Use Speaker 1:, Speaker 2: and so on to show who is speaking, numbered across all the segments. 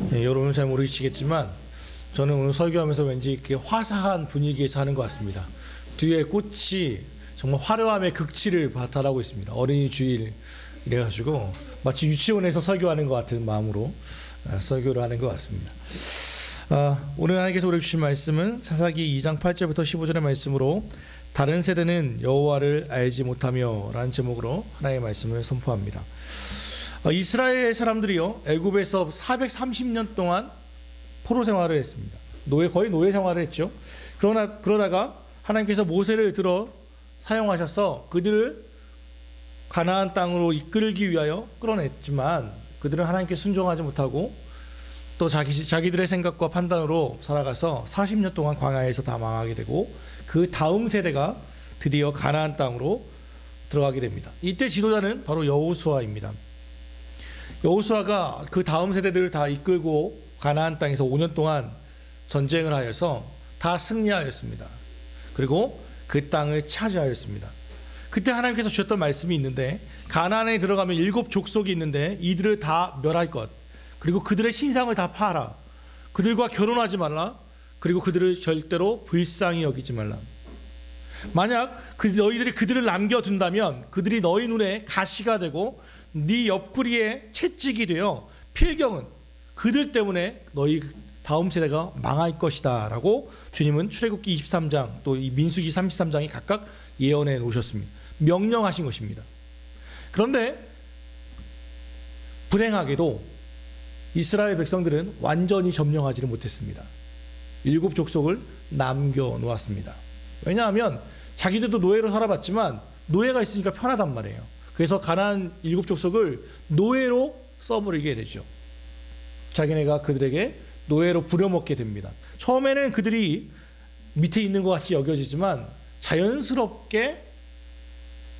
Speaker 1: 네, 여러분은 잘 모르시겠지만 저는 오늘 설교하면서 왠지 이렇게 화사한 분위기에서 하는 것 같습니다. 뒤에 꽃이 정말 화려함의 극치를 바탕하고 있습니다. 어린이 주일 이래가지고 마치 유치원에서 설교하는 것 같은 마음으로 설교를 하는 것 같습니다. 오늘 하나님께서 우리 주신 말씀은 사사기 2장 8절부터 15절의 말씀으로 다른 세대는 여호와를 알지 못하며 라는 제목으로 하나님의 말씀을 선포합니다. 이스라엘 사람들이요, 애굽에서 430년 동안 포로 생활을 했습니다. 거의 노예 생활을 했죠. 그러다가 하나님께서 모세를 들어 사용하셔서 그들을 가나안 땅으로 이끌기 위하여 끌어냈지만 그들은 하나님께 순종하지 못하고 또 자기들의 생각과 판단으로 살아가서 40년 동안 광야에서 다 망하게 되고 그 다음 세대가 드디어 가나안 땅으로 들어가게 됩니다. 이때 지도자는 바로 여호수아입니다. 여호수아가 그 다음 세대들을 다 이끌고 가나안 땅에서 5년 동안 전쟁을 하여서 다 승리하였습니다. 그리고 그 땅을 차지하였습니다. 그때 하나님께서 주셨던 말씀이 있는데, 가나안에 들어가면 7 족속이 있는데 이들을 다 멸할 것, 그리고 그들의 신상을 다 파라, 그들과 결혼하지 말라, 그리고 그들을 절대로 불쌍히 여기지 말라. 만약 너희들이 그들을 남겨둔다면 그들이 너희 눈에 가시가 되고 네 옆구리에 채찍이 되어 필경은 그들 때문에 너희 다음 세대가 망할 것이다 라고 주님은 출애굽기 23장 또 이 민수기 33장이 각각 예언해 놓으셨습니다. 명령하신 것입니다. 그런데 불행하게도 이스라엘 백성들은 완전히 점령하지를 못했습니다. 7 족속을 남겨놓았습니다. 왜냐하면 자기들도 노예로 살아봤지만 노예가 있으니까 편하단 말이에요. 그래서 가나안 7 족속을 노예로 써버리게 되죠. 자기네가 그들에게 노예로 부려먹게 됩니다. 처음에는 그들이 밑에 있는 것 같이 여겨지지만 자연스럽게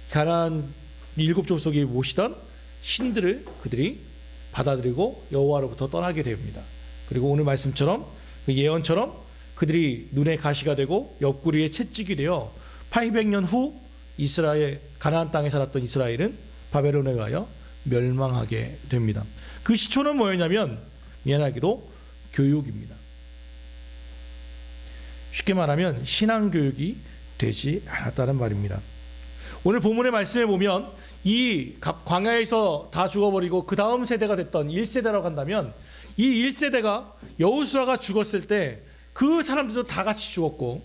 Speaker 1: 가나안 7 족속이 모시던 신들을 그들이 받아들이고 여호와로부터 떠나게 됩니다. 그리고 오늘 말씀처럼 그 예언처럼 그들이 눈에 가시가 되고 옆구리에 채찍이 되어 800년 후 이스라엘 가나안 땅에 살았던 이스라엘은 바벨론에 가여 멸망하게 됩니다. 그 시초는 뭐였냐면 미안하게도 교육입니다. 쉽게 말하면 신앙교육이 되지 않았다는 말입니다. 오늘 본문의 말씀에 보면 이 광야에서 다 죽어버리고 그 다음 세대가 됐던 1세대라고 한다면 이 1세대가 여호수아가 죽었을 때 그 사람들도 다 같이 죽었고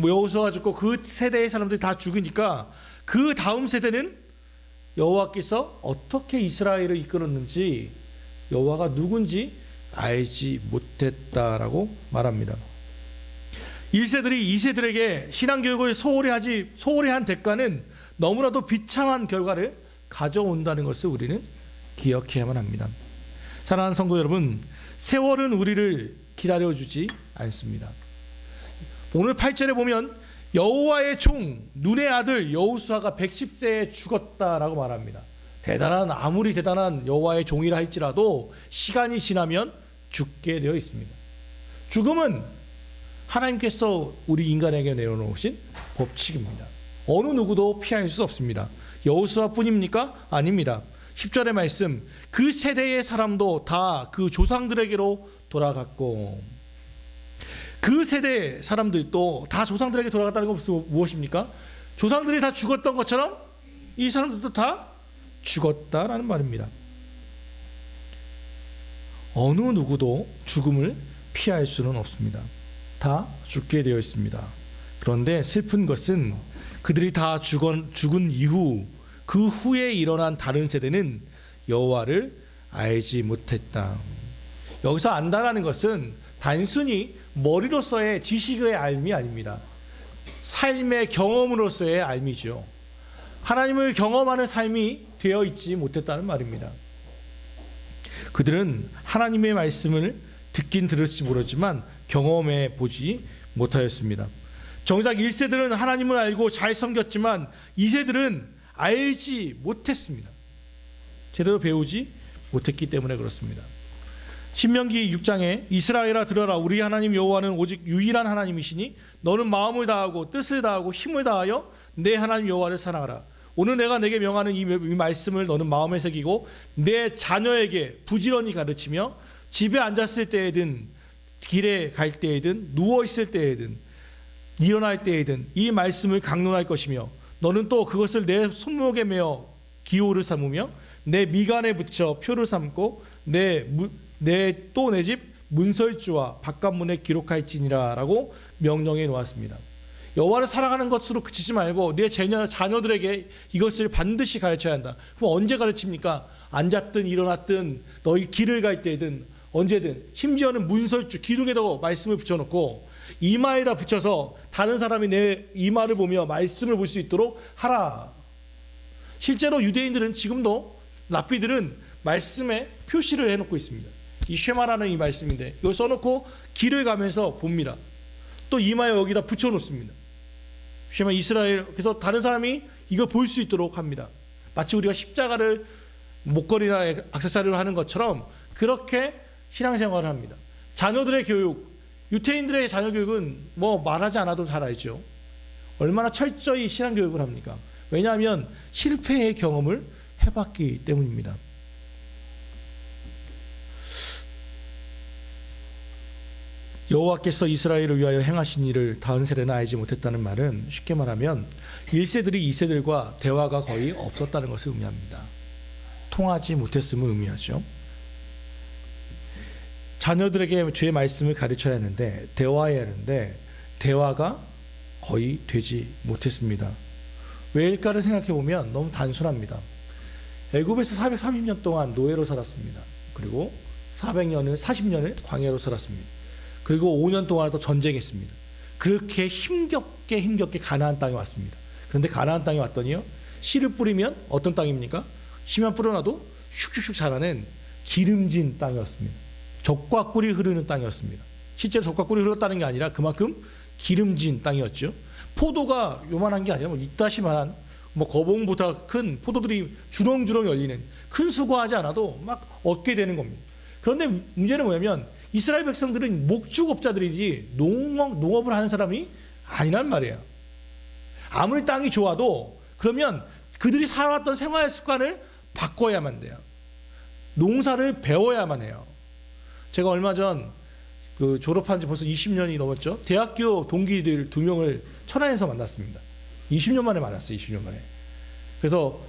Speaker 1: 여호수아가 죽고 그 세대의 사람들이 다 죽으니까 그 다음 세대는 여호와께서 어떻게 이스라엘을 이끌었는지 여호와가 누군지 알지 못했다라고 말합니다. 1세들이 2세들에게 신앙교육을 소홀히 한 대가는 너무나도 비참한 결과를 가져온다는 것을 우리는 기억해야만 합니다. 사랑하는 성도 여러분, 세월은 우리를 기다려주지 않습니다. 오늘 8절에 보면 여호와의 종 눈의 아들 여호수아가 110세에 죽었다라고 말합니다. 아무리 대단한 여호와의 종이라 할지라도 시간이 지나면 죽게 되어 있습니다. 죽음은 하나님께서 우리 인간에게 내려놓으신 법칙입니다. 어느 누구도 피할 수 없습니다. 여호수아뿐입니까? 아닙니다. 10절의 말씀, 그 세대의 사람도 다 그 조상들에게로 돌아갔고, 그 세대의 사람들도 다 조상들에게 돌아갔다는 것은 무엇입니까? 조상들이 다 죽었던 것처럼 이 사람들도 다 죽었다라는 말입니다. 어느 누구도 죽음을 피할 수는 없습니다. 다 죽게 되어 있습니다. 그런데 슬픈 것은 그들이 다 죽은 이후 그 후에 일어난 다른 세대는 여호와를 알지 못했다. 여기서 안다라는 것은 단순히 머리로서의 지식의 알미 아닙니다. 삶의 경험으로서의 알미죠. 하나님을 경험하는 삶이 되어 있지 못했다는 말입니다. 그들은 하나님의 말씀을 듣긴 들을지 모르지만 경험해 보지 못하였습니다. 정작 1세들은 하나님을 알고 잘 섬겼지만 2세들은 알지 못했습니다. 제대로 배우지 못했기 때문에 그렇습니다. 신명기 6장에 이스라엘아 들어라, 우리 하나님 여호와는 오직 유일한 하나님이시니 너는 마음을 다하고 뜻을 다하고 힘을 다하여 내 하나님 여호와를 사랑하라. 오늘 내가 내게 명하는 이 말씀을 너는 마음에 새기고 내 자녀에게 부지런히 가르치며 집에 앉았을 때에든 길에 갈 때에든 누워 있을 때에든 일어날 때에든 이 말씀을 강론할 것이며 너는 또 그것을 내 손목에 메어 기호를 삼으며 내 미간에 붙여 표를 삼고 내 집 문설주와 바깥문에 기록할지니라 라고 명령해 놓았습니다. 여호와를 사랑하는 것으로 그치지 말고 내 자녀들에게 이것을 반드시 가르쳐야 한다. 그럼 언제 가르칩니까? 앉았든 일어났든 너희 길을 갈 때든 언제든, 심지어는 문설주 기둥에다가 말씀을 붙여놓고 이마에다 붙여서 다른 사람이 내 이마를 보며 말씀을 볼 수 있도록 하라. 실제로 유대인들은 지금도 랍비들은 말씀에 표시를 해놓고 있습니다. 이 쉐마라는 이 말씀인데 이걸 써놓고 길을 가면서 봅니다. 또 이마에 여기다 붙여놓습니다. 쉐마 이스라엘. 그래서 다른 사람이 이걸 볼 수 있도록 합니다. 마치 우리가 십자가를 목걸이나 액세서리로 하는 것처럼 그렇게 신앙생활을 합니다. 자녀들의 교육, 유태인들의 자녀 교육은 뭐 말하지 않아도 잘 알죠. 얼마나 철저히 신앙교육을 합니까? 왜냐하면 실패의 경험을 해봤기 때문입니다. 여호와께서 이스라엘을 위하여 행하신 일을 다음 세대는 알지 못했다는 말은 쉽게 말하면 1세들이 2세들과 대화가 거의 없었다는 것을 의미합니다. 통하지 못했음을 의미하죠. 자녀들에게 주의 말씀을 가르쳐야 하는데 대화해야 하는데 대화가 거의 되지 못했습니다. 왜일까를 생각해 보면 너무 단순합니다. 애굽에서 430년 동안 노예로 살았습니다. 그리고 40년을 광야로 살았습니다. 그리고 5년 동안 또 전쟁했습니다. 그렇게 힘겹게 가나안 땅에 왔습니다. 그런데 가나안 땅에 왔더니요, 씨를 뿌리면 어떤 땅입니까? 씨만 뿌려놔도 슉슉슉 자라는 기름진 땅이었습니다. 젖과 꿀이 흐르는 땅이었습니다. 실제로 젖과 꿀이 흘렀다는 게 아니라 그만큼 기름진 땅이었죠. 포도가 요만한 게 아니라 이따시만한 거봉보다 큰 포도들이 주렁주렁 열리는, 큰 수고하지 않아도 막 얻게 되는 겁니다. 그런데 문제는 뭐냐면 이스라엘 백성들은 목축업자들이지 농업을 하는 사람이 아니란 말이에요. 아무리 땅이 좋아도 그러면 그들이 살아왔던 생활 습관을 바꿔야만 돼요. 농사를 배워야만 해요. 제가 얼마 전 졸업한 지 벌써 20년이 넘었죠. 대학교 동기들 2명을 천안에서 만났습니다. 20년 만에 만났어요. 20년 만에. 그래서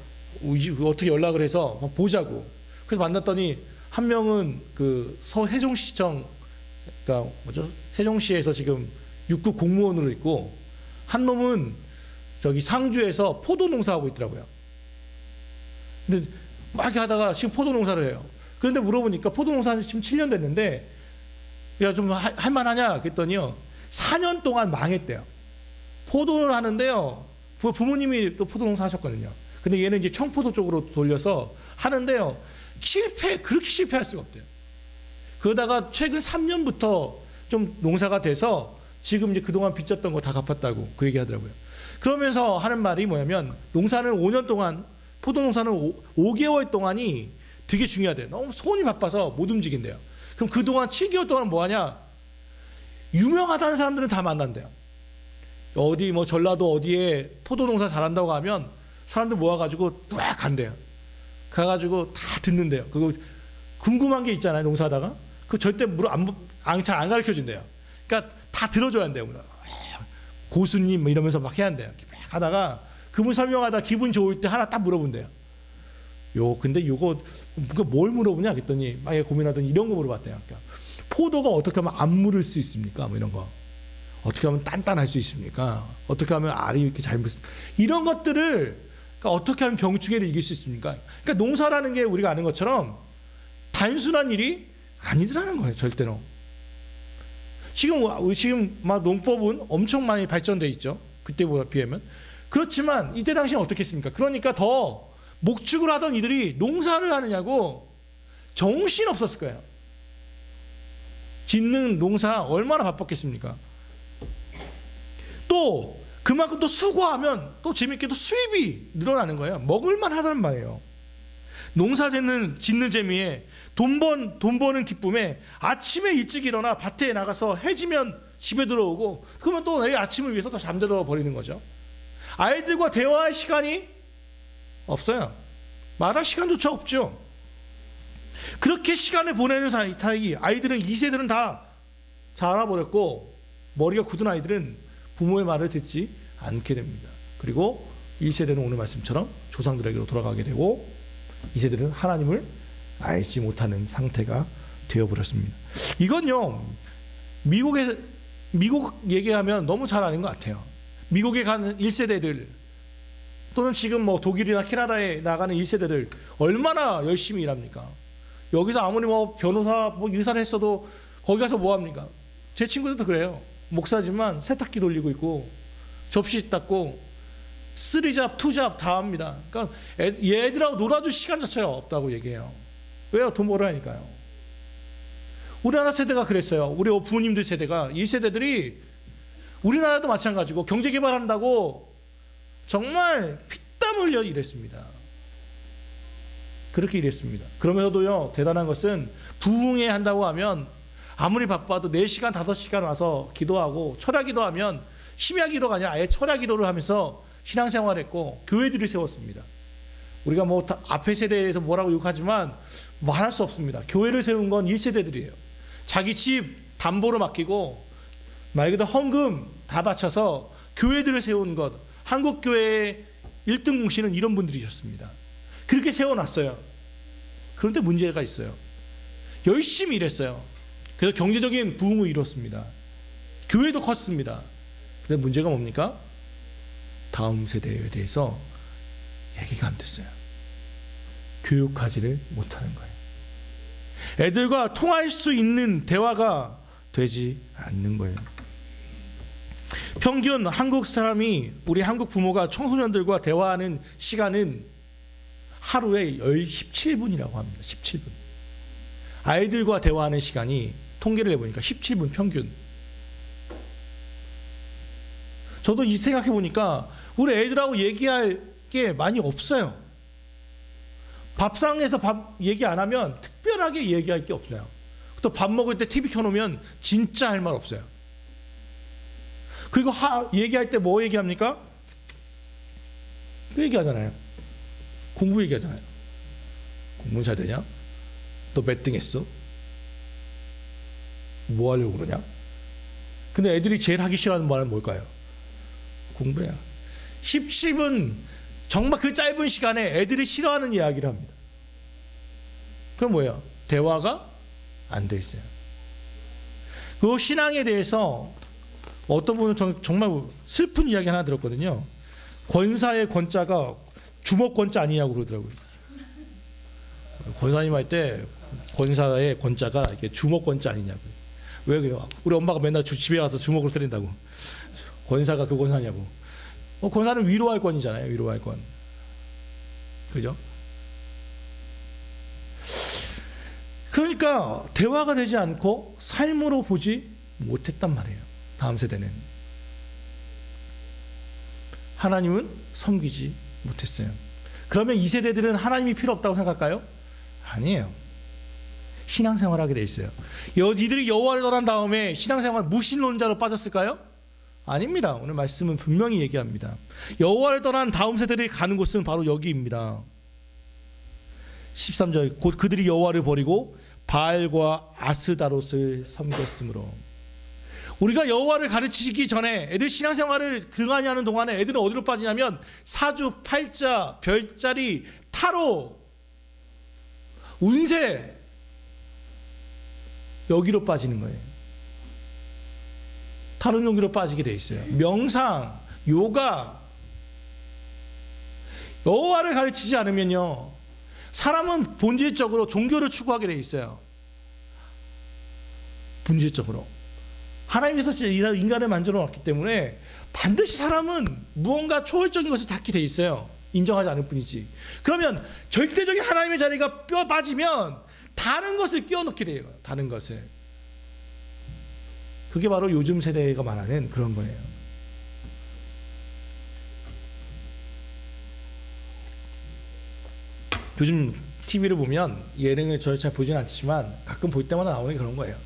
Speaker 1: 어떻게 연락을 해서 보자고. 그래서 만났더니 한 명은 세종시청, 그러니까 세종시에서 지금 6급 공무원으로 있고, 한 놈은 저기 상주에서 포도 농사하고 있더라고요. 근데 막 이렇게 하다가 지금 포도 농사를 해요. 그런데 물어보니까 포도 농사는 지금 7년 됐는데, 야, 좀 할만하냐? 그랬더니요, 4년 동안 망했대요. 포도를 하는데요, 부모님이 또 포도 농사 하셨거든요. 근데 얘는 이제 청포도 쪽으로 돌려서 하는데요, 그렇게 실패할 수가 없대요. 그러다가 최근 3년부터 좀 농사가 돼서 지금 이제 그동안 빚졌던 거 다 갚았다고 그 얘기 하더라고요. 그러면서 하는 말이 뭐냐면, 농사는 5년 동안, 포도 농사는 5개월 동안이 되게 중요하대요. 너무 손이 바빠서 못 움직인대요. 그럼 그동안 7개월 동안 뭐 하냐? 유명하다는 사람들은 다 만난대요. 어디 전라도 어디에 포도 농사 잘한다고 하면 사람들 모아가지고 쫙 간대요. 가가지고 다 듣는데요. 그거 궁금한 게 있잖아요. 농사하다가 그 절대 잘 안 가르쳐 준대요. 그러니까 다 들어줘야 한대요. 고수님 이러면서 막 해야 한대요. 막 하다가 그분 설명하다 기분 좋을 때 하나 딱 물어본대요. 근데 요거 뭘 물어보냐 그랬더니 막 고민하더니 이런 거 물어봤대요. 그러니까 포도가 어떻게 하면 안 물을 수 있습니까? 이런 거. 어떻게 하면 단단할 수 있습니까? 어떻게 하면 알이 이렇게 잘 이런 것들을, 그러니까 어떻게 하면 병충해를 이길 수 있습니까? 그러니까 농사라는 게 우리가 아는 것처럼 단순한 일이 아니더라는 거예요. 절대로. 지금 막 농법은 엄청 많이 발전돼 있죠. 그때보다 비하면. 그렇지만 이때 당시는 어떻게 했습니까? 그러니까 더 목축을 하던 이들이 농사를 하느냐고 정신 없었을 거예요. 짓는 농사 얼마나 바빴겠습니까? 또 그만큼 또 수고하면 또 재밌게도 수입이 늘어나는 거예요. 먹을만 하다는 말이에요. 농사 짓는 재미에 돈 버는 기쁨에 아침에 일찍 일어나 밭에 나가서 해지면 집에 들어오고, 그러면 또 내일 아침을 위해서 또 잠들어 버리는 거죠. 아이들과 대화할 시간이 없어요. 말할 시간조차 없죠. 그렇게 시간을 보내는 사이 아이들은 2세들은 다 자라버렸고 머리가 굳은 아이들은 부모의 말을 듣지 않게 됩니다. 그리고 1세대는 오늘 말씀처럼 조상들에게로 돌아가게 되고 2세들은 하나님을 알지 못하는 상태가 되어버렸습니다. 이건요, 미국 얘기하면 너무 잘 아는 것 같아요. 미국에 간 1세대들 또는 지금 뭐 독일이나 캐나다에 나가는 1세대들 얼마나 열심히 일합니까? 여기서 아무리 뭐 변호사, 뭐 의사를 했어도 거기 가서 뭐 합니까? 제 친구들도 그래요. 목사지만 세탁기 돌리고 있고 접시 닦고 3잡, 2잡 다 합니다. 그러니까 얘들하고 놀아줄 시간 자체가 없다고 얘기해요. 왜요? 돈 벌어야 하니까요. 우리나라 세대가 그랬어요. 우리 부모님들 세대가, 이 세대들이 우리나라도 마찬가지고 경제 개발한다고 정말 피땀 흘려 일했습니다. 그렇게 일했습니다. 그러면서도요, 대단한 것은 부흥회 한다고 하면 아무리 바빠도 4시간, 5시간 와서 기도하고 철야 기도하면 심야 기도가 아니라 아예 철야 기도를 하면서 신앙생활을 했고 교회들을 세웠습니다. 우리가 뭐 앞에 세대에서 뭐라고 욕하지만 말할 수 없습니다. 교회를 세운 건 1세대들이에요. 자기 집 담보로 맡기고 말 그대로 헌금 다 바쳐서 교회들을 세운 것, 한국교회의 1등 공신은 이런 분들이셨습니다. 그렇게 세워놨어요. 그런데 문제가 있어요. 열심히 일했어요. 그래서 경제적인 부흥을 이뤘습니다. 교회도 컸습니다. 근데 문제가 뭡니까? 다음 세대에 대해서 얘기가 안 됐어요. 교육하지를 못하는 거예요. 애들과 통할 수 있는 대화가 되지 않는 거예요. 평균 한국 사람이, 우리 한국 부모가 청소년들과 대화하는 시간은 하루에 17분이라고 합니다. 17분. 아이들과 대화하는 시간이 통계를 해보니까 17분 평균. 저도 이 생각해 보니까 우리 애들하고 얘기할 게 많이 없어요. 밥상에서 밥 얘기 안 하면 특별하게 얘기할 게 없어요. 또 밥 먹을 때 TV 켜놓으면 진짜 할 말 없어요. 그리고 얘기할 때 뭐 얘기합니까? 그 얘기하잖아요. 공부 얘기하잖아요. 공부 잘 되냐? 너 몇 등 했어? 뭐 하려고 그러냐? 근데 애들이 제일 하기 싫어하는 말은 뭘까요? 공부야. 17분, 정말 그 짧은 시간에 애들이 싫어하는 이야기를 합니다. 그건 뭐예요? 대화가 안 돼 있어요. 그 신앙에 대해서 어떤 분은 정말 슬픈 이야기 하나 들었거든요. 권사의 권자가 주먹 권자 아니냐고 그러더라고요. 권사님 할 때 권사의 권자가 이게 주먹 권자 아니냐고요. 왜 그래요? 우리 엄마가 맨날 집에 가서 주먹으로 때린다고. 권사가 그 권사냐고. 권사는 위로할 권이잖아요. 위로할 권. 그죠? 그러니까 대화가 되지 않고 삶으로 보지 못했단 말이에요. 다음 세대는. 하나님은 섬기지 못했어요. 그러면 이 세대들은 하나님이 필요 없다고 생각할까요? 아니에요. 신앙생활하게 돼 있어요. 이들이 여호와를 떠난 다음에 신앙생활 무신론자로 빠졌을까요? 아닙니다. 오늘 말씀은 분명히 얘기합니다. 여호와를 떠난 다음 세대들이 가는 곳은 바로 여기입니다. 13절, 곧 그들이 여호와를 버리고 바알과 아스다롯을 섬겼으므로. 우리가 여호와를 가르치기 전에 애들 신앙생활을 등한히 하는 동안에 애들은 어디로 빠지냐면 사주, 팔자, 별자리, 타로, 운세, 여기로 빠지는 거예요. 다른 용기로 빠지게 돼 있어요. 명상, 요가. 여호와를 가르치지 않으면요, 사람은 본질적으로 종교를 추구하게 돼 있어요. 본질적으로 하나님께서 인간을 만들어 놨기 때문에 반드시 사람은 무언가 초월적인 것을 갖게 돼 있어요. 인정하지 않을 뿐이지. 그러면 절대적인 하나님의 자리가 뼈 빠지면 다른 것을 끼워넣게 돼요. 다른 것을. 그게 바로 요즘 세대가 말하는 그런 거예요. 요즘 TV를 보면, 예능을 저 잘 보진 않지만 가끔 볼 때마다 나오는 게 그런 거예요.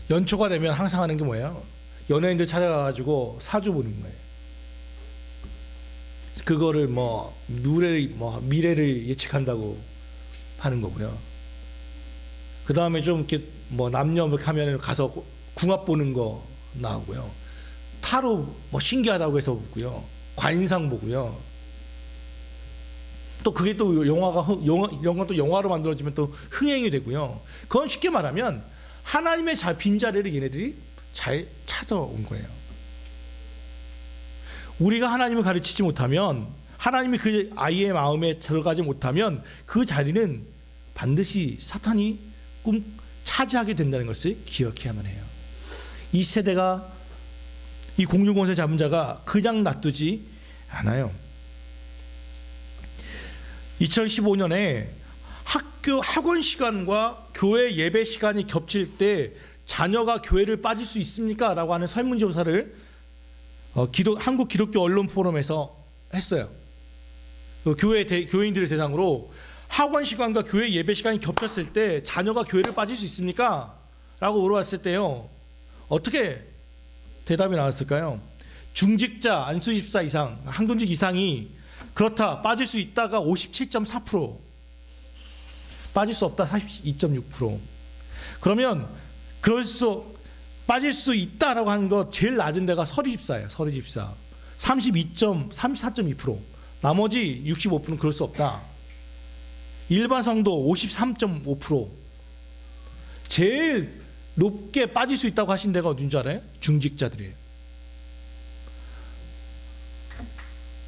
Speaker 1: 연초가 되면 항상 하는 게 뭐예요? 연예인들 찾아가가지고 사주 보는 거예요. 그거를 뭐 미래를 예측한다고 하는 거고요. 그 다음에 좀 이렇게 뭐 남녀 하면 가서 궁합 보는 거 나오고요. 타로 뭐 신기하다고 해서 보고요. 관상 보고요. 또 그게 또 이런 건 또 영화로 만들어지면 또 흥행이 되고요. 그건 쉽게 말하면 하나님의 빈자리를 얘네들이 잘 찾아온 거예요. 우리가 하나님을 가르치지 못하면, 하나님이 그 아이의 마음에 들어가지 못하면 그 자리는 반드시 사탄이 차지하게 된다는 것을 기억해야만 해요. 이 세대가, 이 공중권세 잡은 자가 그냥 놔두지 않아요. 2015년에 학원 시간과 교회 예배 시간이 겹칠 때 자녀가 교회를 빠질 수 있습니까? 라고 하는 설문조사를 한국 기독교 언론 포럼에서 했어요. 교회인들을 대상으로 학원 시간과 교회 예배 시간이 겹쳤을 때 자녀가 교회를 빠질 수 있습니까? 라고 물어봤을 때요, 어떻게 대답이 나왔을까요? 중직자, 안수집사 이상, 항동직 이상이 그렇다, 빠질 수 있다가 57.4%, 빠질 수 없다 42.6%. 그러면 빠질 수 있다라고 하는 거 제일 낮은 데가 서리집사예요. 서리집사 34.2%. 나머지 65%는 그럴 수 없다. 일반 성도 53.5%. 제일 높게 빠질 수 있다고 하신 데가 어딘 줄 알아요? 중직자들이에요.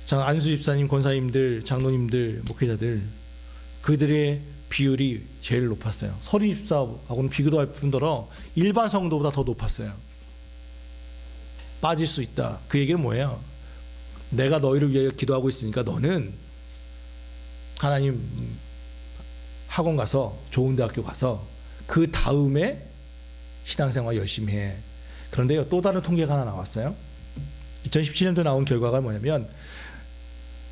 Speaker 1: 안수집사님, 권사님들, 장로님들, 목회자들, 그들의 비율이 제일 높았어요. 서리집사하고는 비교도 할 뿐더러 일반 성도보다 더 높았어요. 빠질 수 있다. 그 얘기는 뭐예요? 내가 너희를 위해 기도하고 있으니까 너는 하나님 학원 가서, 좋은 대학교 가서 그 다음에 신앙생활 열심히 해. 그런데요, 또 다른 통계가 하나 나왔어요. 2017년도에 나온 결과가 뭐냐면,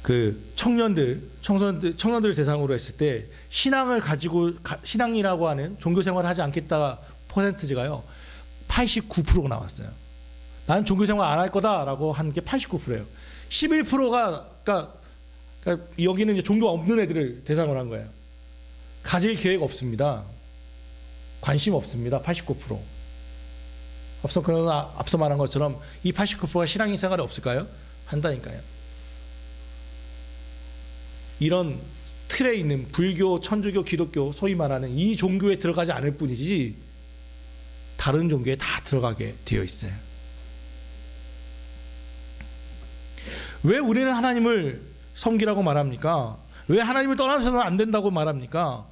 Speaker 1: 그 청년들을 대상으로 했을 때 신앙이라고 하는 종교 생활을 하지 않겠다 퍼센트지가요 89%가 나왔어요. 나는 종교 생활 안 할 거다라고 한 게 89%예요. 11%가 그러니까 여기는 이제 종교 없는 애들을 대상으로 한 거예요. 가질 계획 없습니다. 관심 없습니다. 89%. 앞서 말한 것처럼 이 89%가 신앙인 생활이 없을까요? 한다니까요. 이런 틀에 있는 불교, 천주교, 기독교, 소위 말하는 이 종교에 들어가지 않을 뿐이지 다른 종교에 다 들어가게 되어 있어요. 왜 우리는 하나님을 섬기라고 말합니까? 왜 하나님을 떠나서는 안 된다고 말합니까?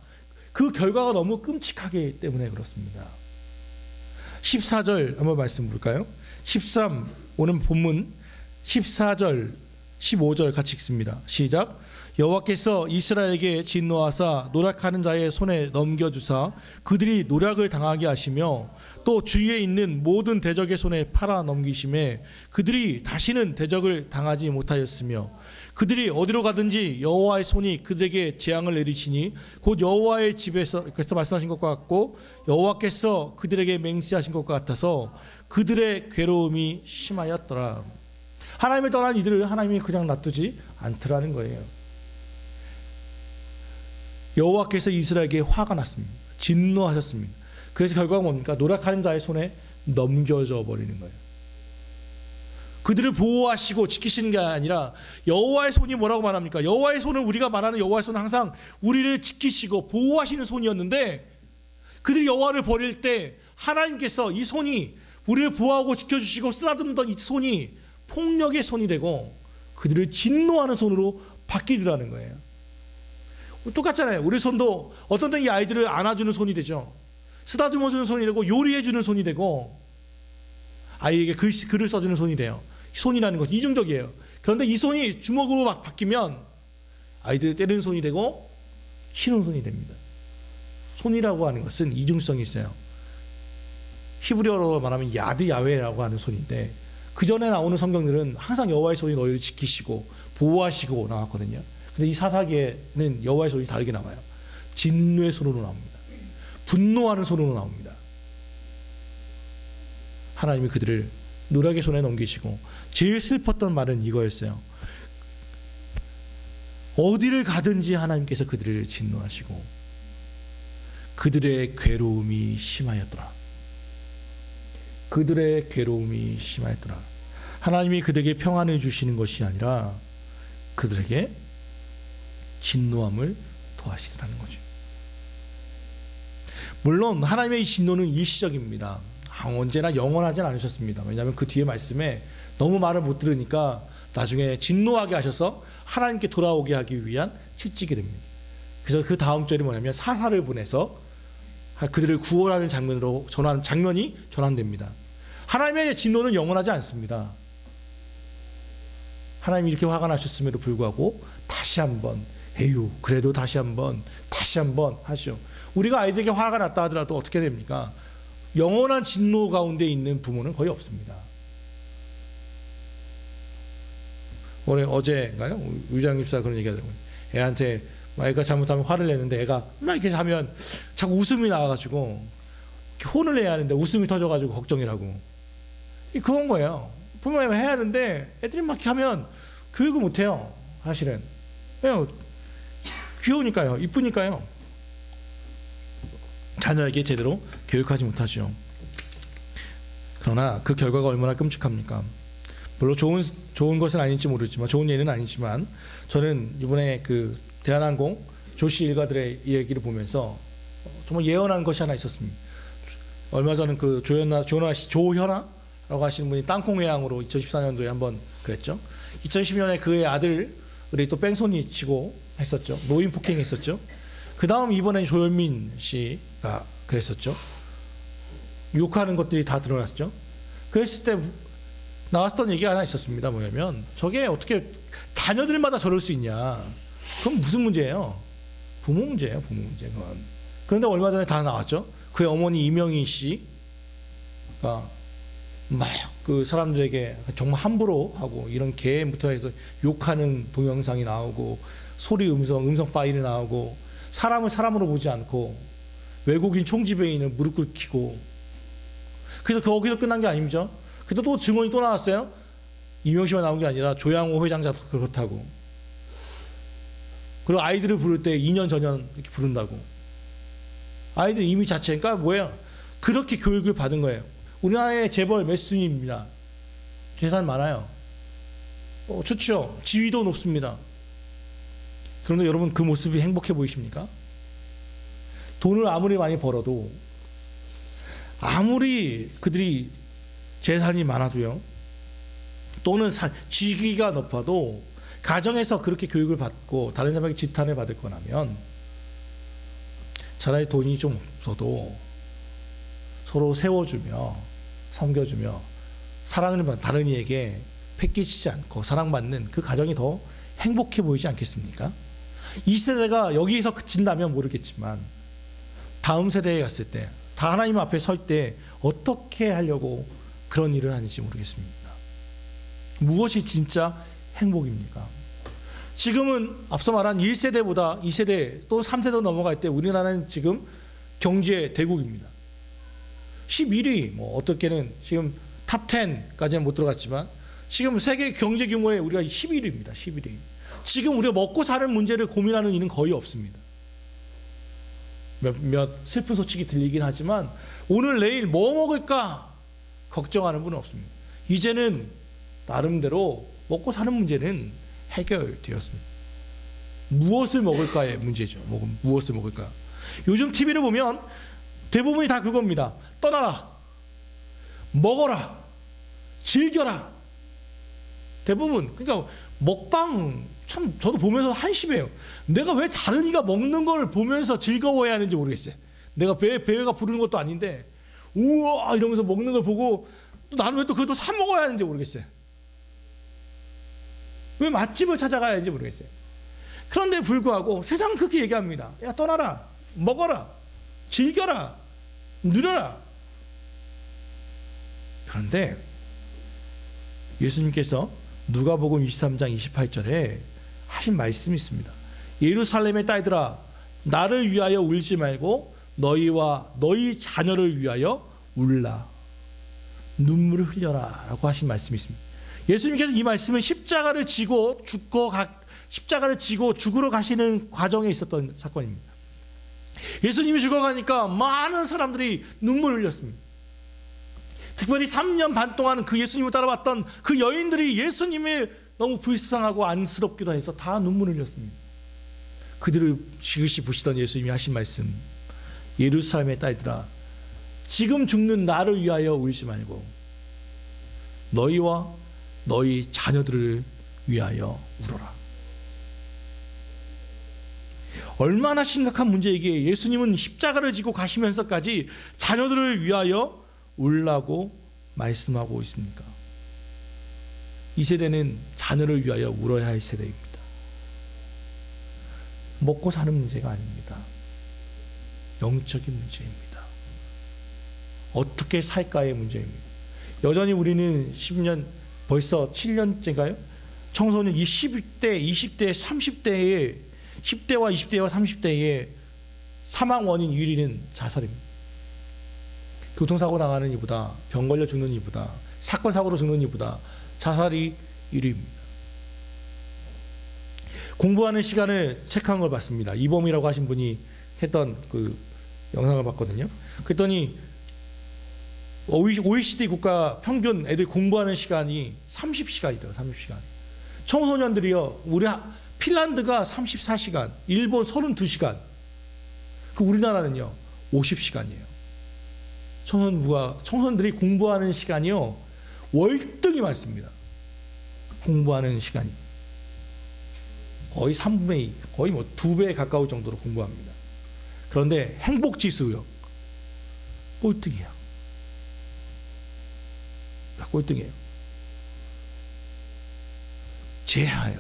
Speaker 1: 그 결과가 너무 끔찍하기 때문에 그렇습니다. 14절 한번 말씀 볼까요? 13, 오늘 본문 14절, 15절 같이 읽습니다. 시작. 여호와께서 이스라엘에게 진노하사 노력하는 자의 손에 넘겨주사 그들이 노력을 당하게 하시며 또 주위에 있는 모든 대적의 손에 팔아 넘기심에 그들이 다시는 대적을 당하지 못하였으며 그들이 어디로 가든지 여호와의 손이 그들에게 재앙을 내리시니 곧 여호와의 집에서 말씀하신 것과 같고 여호와께서 그들에게 맹세하신 것과 같아서 그들의 괴로움이 심하였더라. 하나님을 떠난 이들을 하나님이 그냥 놔두지 않더라는 거예요. 여호와께서 이스라엘에게 화가 났습니다. 진노하셨습니다. 그래서 결과가 뭡니까? 노력하는 자의 손에 넘겨져 버리는 거예요. 그들을 보호하시고 지키시는 게 아니라 여호와의 손이 뭐라고 말합니까? 여호와의 손은, 우리가 말하는 여호와의 손은 항상 우리를 지키시고 보호하시는 손이었는데 그들이 여호와를 버릴 때 하나님께서 이 손이 우리를 보호하고 지켜주시고 쓰다듬던 이 손이 폭력의 손이 되고 그들을 진노하는 손으로 바뀌더라는 거예요. 똑같잖아요. 우리 손도 어떤 때는 이 아이들을 안아주는 손이 되죠. 쓰다듬어주는 손이 되고 요리해주는 손이 되고 아이에게 글을 써주는 손이 돼요. 손이라는 것은 이중적이에요. 그런데 이 손이 주먹으로 막 바뀌면 아이들을 때리는 손이 되고 치는 손이 됩니다. 손이라고 하는 것은 이중성이 있어요. 히브리어로 말하면 야드 야훼라고 하는 손인데 그 전에 나오는 성경들은 항상 여호와의 손이 너희를 지키시고 보호하시고 나왔거든요. 근데 이 사사기에는 여호와의 손이 다르게 나와요. 진노의 손으로 나옵니다. 분노하는 손으로 나옵니다. 하나님이 그들을 노력의 손에 넘기시고 제일 슬펐던 말은 이거였어요. 어디를 가든지 하나님께서 그들을 진노하시고 그들의 괴로움이 심하였더라. 그들의 괴로움이 심하였더라. 하나님이 그들에게 평안을 주시는 것이 아니라 그들에게 진노함을 더하시더라는 거죠. 물론 하나님의 진노는 일시적입니다. 언제나 영원하진 않으셨습니다. 왜냐하면 그 뒤에 말씀에 너무 말을 못 들으니까 나중에 진노하게 하셔서 하나님께 돌아오게 하기 위한 채찍이 됩니다. 그래서 그 다음 절이 뭐냐면 사사를 보내서 그들을 구원하는 장면이 전환됩니다. 하나님의 진노는 영원하지 않습니다. 하나님이 이렇게 화가 나셨음에도 불구하고 다시 한번 에휴 그래도 다시 한번 하시오. 우리가 아이들에게 화가 났다 하더라도 어떻게 됩니까? 영원한 진노 가운데 있는 부모는 거의 없습니다. 어제인가요? 의장 집사 그런 얘기 하더라고요. 애한테 애가 잘못하면 화를 내는데 애가 막 이렇게 하면 자꾸 웃음이 나와가지고 혼을 내야 하는데 웃음이 터져가지고 걱정이라고. 그런 거예요. 부모님이 해야 하는데 애들이 막 이렇게 하면 교육을 못해요. 사실은. 그냥 귀여우니까요. 이쁘니까요. 자녀에게 제대로 교육하지 못하죠. 그러나 그 결과가 얼마나 끔찍합니까? 물론 좋은 것은 아닌지 모르지만 좋은 예는 아니지만 저는 이번에 그 대한항공 조씨 일가들의 얘기를 보면서 정말 예언한 것이 하나 있었습니다. 얼마 전에 그 조현아라고 하시는 분이 땅콩회항으로 2014년도에 한번 그랬죠. 2010년에 그의 아들이 또 뺑소니 치고 했었죠. 노인 폭행했었죠. 그 다음 이번에 조현민 씨가 그랬었죠. 욕하는 것들이 다 드러났죠. 그랬을 때 나왔던 얘기가 하나 있었습니다. 뭐냐면 저게 어떻게 자녀들마다 저럴 수 있냐. 그건 무슨 문제예요? 부모 문제예요. 부모 문제. 그런데 얼마 전에 다 나왔죠. 그의 어머니 이명희 씨가 막 그 사람들에게 정말 함부로 하고 이런 개부터 해서 욕하는 동영상이 나오고 소리 음성 파일이 나오고 사람을 사람으로 보지 않고 외국인 총지배인을 무릎 꿇히고 그래서 거기서 끝난 게 아닙니다. 그때 또 증언이 또 나왔어요. 이명희 씨만 나온 게 아니라 조양호 회장자도 그렇다고. 그리고 아이들을 부를 때 2년 전년 이렇게 부른다고. 아이들 이미 자체니까 뭐예요? 그렇게 교육을 받은 거예요. 우리나라의 재벌 몇 순위입니다. 재산 많아요. 좋죠. 지위도 높습니다. 그런데 여러분 그 모습이 행복해 보이십니까? 돈을 아무리 많이 벌어도 아무리 그들이 재산이 많아도요. 또는 직위가 높아도 가정에서 그렇게 교육을 받고 다른 사람에게 지탄을 받을 거라면 차라리 돈이 좀 없어도 서로 세워주며 섬겨주며 사랑을 받는 다른 이에게 패기치지 않고 사랑받는 그 가정이 더 행복해 보이지 않겠습니까? 이 세대가 여기에서 그친다면 모르겠지만 다음 세대에 갔을 때 다 하나님 앞에 설 때 어떻게 하려고 그런 일을 하는지 모르겠습니다. 무엇이 진짜 행복입니까? 지금은 앞서 말한 1세대보다 2세대 또 3세대 넘어갈 때 우리나라는 지금 경제 대국입니다. 11위 뭐 어떻게는 지금 탑 10까지는 못 들어갔지만 지금 세계 경제 규모에 우리가 11위입니다. 11위. 지금 우리가 먹고 사는 문제를 고민하는 일은 거의 없습니다. 몇 슬픈 소식이 들리긴 하지만 오늘 내일 뭐 먹을까 걱정하는 분은 없습니다. 이제는 나름대로 먹고 사는 문제는 해결되었습니다. 무엇을 먹을까의 문제죠. 무엇을 먹을까. 요즘 TV를 보면 대부분이 다 그겁니다. 떠나라, 먹어라, 즐겨라. 대부분. 그러니까 먹방 참 저도 보면서 한심해요. 내가 왜 다른 이가 먹는 걸 보면서 즐거워해야 하는지 모르겠어요. 내가 배가 부르는 것도 아닌데 우와 이러면서 먹는 걸 보고 또 나는 왜 또 그것도 사 먹어야 하는지 모르겠어요. 왜 맛집을 찾아가야 하는지 모르겠어요. 그런데 불구하고 세상은 그렇게 얘기합니다. 야 떠나라, 먹어라, 즐겨라, 누려라. 그런데 예수님께서 누가복음 23장 28절에 하신 말씀이 있습니다. 예루살렘의 딸들아 나를 위하여 울지 말고 너희와 너희 자녀를 위하여 울라. 눈물을 흘려라 라고 하신 말씀이 있습니다. 예수님께서 이 말씀은 십자가를 지고 죽으러 가시는 과정에 있었던 사건입니다. 예수님이 죽어가니까 많은 사람들이 눈물을 흘렸습니다. 특별히 3년 반 동안 그 예수님을 따라왔던 그 여인들이 예수님을 너무 불쌍하고 안쓰럽기도 해서 다 눈물을 흘렸습니다. 그들을 지그시 보시던 예수님이 하신 말씀, 예루살렘의 딸들아, 지금 죽는 나를 위하여 울지 말고 너희와 너희 자녀들을 위하여 울어라. 얼마나 심각한 문제이기에 예수님은 십자가를 지고 가시면서까지 자녀들을 위하여 울라고 말씀하고 있습니까? 이 세대는 자녀를 위하여 울어야 할 세대입니다. 먹고 사는 문제가 아닙니다. 영적인 문제입니다. 어떻게 살까의 문제입니다. 여전히 우리는 10년, 벌써 7년째인가요? 청소년 10대, 20대, 30대에 10대와 20대와 30대의 사망 원인 1위는 자살입니다. 교통사고 나가는 이보다, 병 걸려 죽는 이보다, 사건 사고로 죽는 이보다 자살이 1위입니다. 공부하는 시간을 체크한 걸 봤습니다. 이범이라고 하신 분이 했던 그 영상을 봤거든요. 그랬더니 OECD 국가 평균 애들 공부하는 시간이 30시간이더라고요. 30시간. 청소년들이요, 우리 핀란드가 34시간, 일본 32시간, 그 우리나라는요 50시간이에요. 청소년들이 공부하는 시간이요 월등히 많습니다. 공부하는 시간이 거의 3분의 2, 거의 뭐 2배에 가까울 정도로 공부합니다. 그런데 행복 지수요 꼴등이야. 꼴등이에요. 제하예요.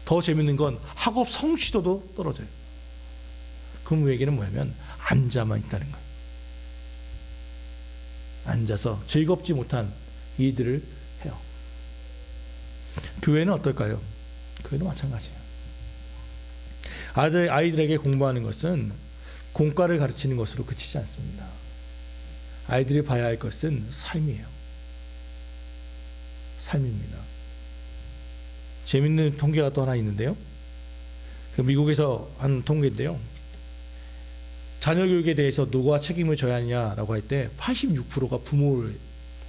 Speaker 1: 더 재밌는 건 학업 성취도도 떨어져요. 그 얘기는 뭐냐면 앉아만 있다는 거예요. 앉아서 즐겁지 못한 일들을 해요. 교회는 어떨까요? 교회도 마찬가지예요. 아이들에게 공부하는 것은 공과를 가르치는 것으로 그치지 않습니다. 아이들이 봐야 할 것은 삶이에요. 삶입니다. 재밌는 통계가 또 하나 있는데요. 그 미국에서 한 통계인데요. 자녀 교육에 대해서 누가 책임을 져야 하냐라고 할 때 86%가 부모를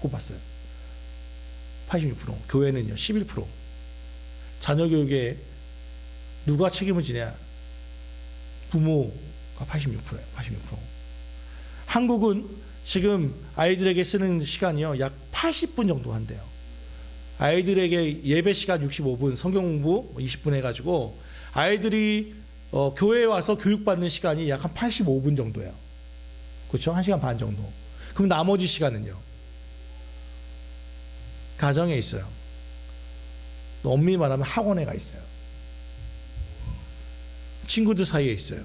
Speaker 1: 꼽았어요. 86%. 교회는요 11%. 자녀 교육에 누가 책임을 지냐? 부모가 86%예요. 86%. 한국은 지금 아이들에게 쓰는 시간이요 약 80분 정도 한대요. 아이들에게 예배 시간 65분, 성경 공부 20분 해가지고 아이들이 교회에 와서 교육받는 시간이 약 한 85분 정도예요. 그렇죠? 1시간 반 정도. 그럼 나머지 시간은요? 가정에 있어요. 엄밀히 말하면 학원에 가 있어요. 친구들 사이에 있어요.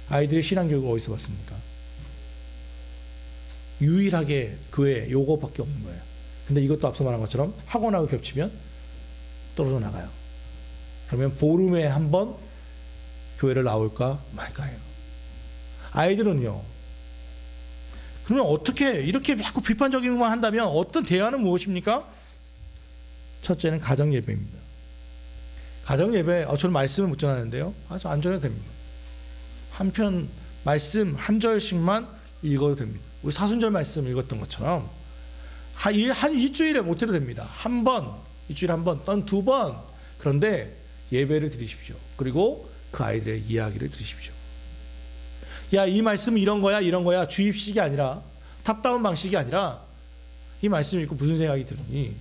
Speaker 1: 아이들의 신앙교육을 어디서 받습니까? 유일하게 교회 요거밖에 없는 거예요. 근데 이것도 앞서 말한 것처럼 학원하고 겹치면 떨어져 나가요. 그러면 보름에 한 번 교회를 나올까 말까요. 아이들은요. 그러면 어떻게 이렇게 자꾸 비판적인 것만 한다면 어떤 대안은 무엇입니까? 첫째는 가정 예배입니다. 가정 예배, 저는 말씀을 못 전하는데요. 아주 안 전해도 됩니다. 한편 말씀 한 절씩만 읽어도 됩니다. 우리 사순절 말씀 읽었던 것처럼 한 일주일에 못해도 됩니다. 한 번, 일주일에 한 번, 또는 2번. 그런데 예배를 드리십시오. 그리고 그 아이들의 이야기를 들으십시오. 야, 이 말씀은 이런 거야, 이런 거야. 주입식이 아니라, 탑다운 방식이 아니라 이 말씀 읽고 무슨 생각이 드느니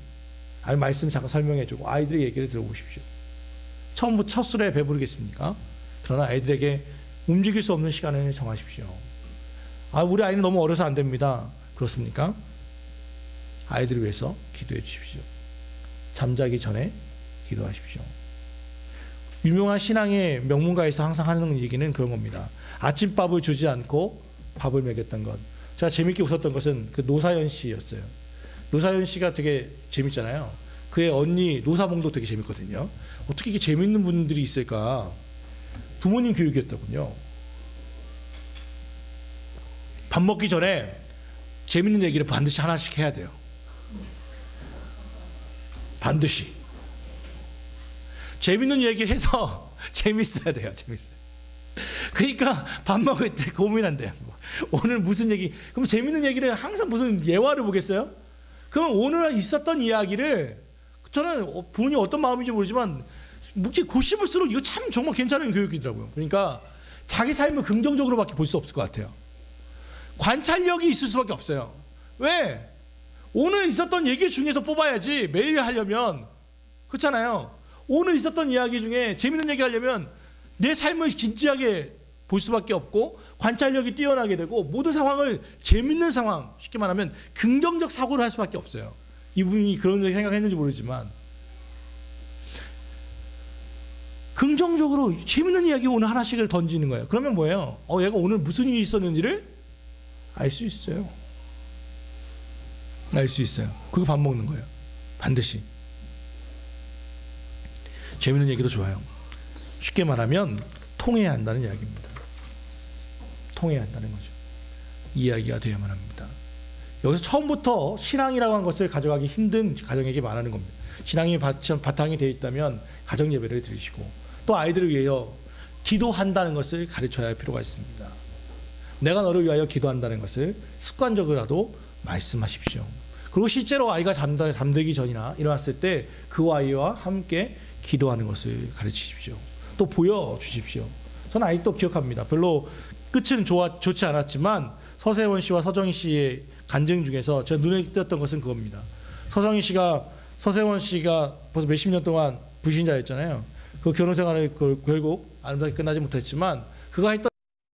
Speaker 1: 아니 말씀 잠깐 설명해주고 아이들의 얘기를 들어보십시오. 처음부터 첫 술에 배부르겠습니까? 그러나 아이들에게 움직일 수 없는 시간을 정하십시오. 우리 아이는 너무 어려서 안 됩니다. 그렇습니까? 아이들을 위해서 기도해 주십시오. 잠자기 전에 기도하십시오. 유명한 신앙의 명문가에서 항상 하는 얘기는 그런 겁니다. 아침밥을 주지 않고 밥을 먹였던 것. 제가 재밌게 웃었던 것은 그 노사연 씨였어요. 노사연 씨가 되게 재밌잖아요. 그의 언니 노사봉도 되게 재밌거든요. 어떻게 이렇게 재밌는 분들이 있을까? 부모님 교육이었더군요. 밥 먹기 전에 재밌는 얘기를 반드시 하나씩 해야 돼요. 반드시. 재밌는 얘기를 해서 재밌어야 돼요. 재밌어요. 그러니까 밥 먹을 때 고민한대요. 오늘 무슨 얘기? 그럼 재밌는 얘기를 항상 무슨 예화를 보겠어요? 그럼 오늘 있었던 이야기를 저는 분이 어떤 마음인지 모르지만 묵게 고심을수록 이거 참 정말 괜찮은 교육이더라고요. 그러니까 자기 삶을 긍정적으로밖에 볼 수 없을 것 같아요. 관찰력이 있을 수밖에 없어요. 왜? 오늘 있었던 얘기 중에서 뽑아야지. 매일 하려면 그렇잖아요. 오늘 있었던 이야기 중에 재밌는 얘기 하려면 내 삶을 진지하게 볼 수밖에 없고 관찰력이 뛰어나게 되고 모든 상황을 재밌는 상황, 쉽게 말하면 긍정적 사고를 할 수밖에 없어요. 이분이 그런 생각했는지 모르지만 긍정적으로 재밌는 이야기 오늘 하나씩을 던지는 거예요. 그러면 뭐예요? 얘가 오늘 무슨 일이 있었는지를 알 수 있어요. 알 수 있어요. 그거 밥 먹는 거예요. 반드시. 재밌는 얘기도 좋아요. 쉽게 말하면 통해야 한다는 이야기입니다. 통해야 한다는 거죠. 이야기가 되어야만 합니다. 여기서 처음부터 신앙이라고 하는 것을 가져가기 힘든 가정에게 말하는 겁니다. 신앙이 바탕이 되어 있다면 가정 예배를 드리시고 또 아이들을 위하여 기도한다는 것을 가르쳐야 할 필요가 있습니다. 내가 너를 위하여 기도한다는 것을 습관적으로라도 말씀하십시오. 그리고 실제로 아이가 잠들기 전이나 일어났을 때 그 아이와 함께 기도하는 것을 가르치십시오. 또 보여주십시오. 저는 아직도 기억합니다. 별로 끝은 좋지 않았지만 서세원 씨와 서정희 씨의 간증 중에서 제가 눈에 띄었던 것은 그겁니다. 서세원 씨가 벌써 몇십 년 동안 불신자였잖아요. 그 결혼 생활을 결국 아름답게 끝나지 못했지만 그가 했던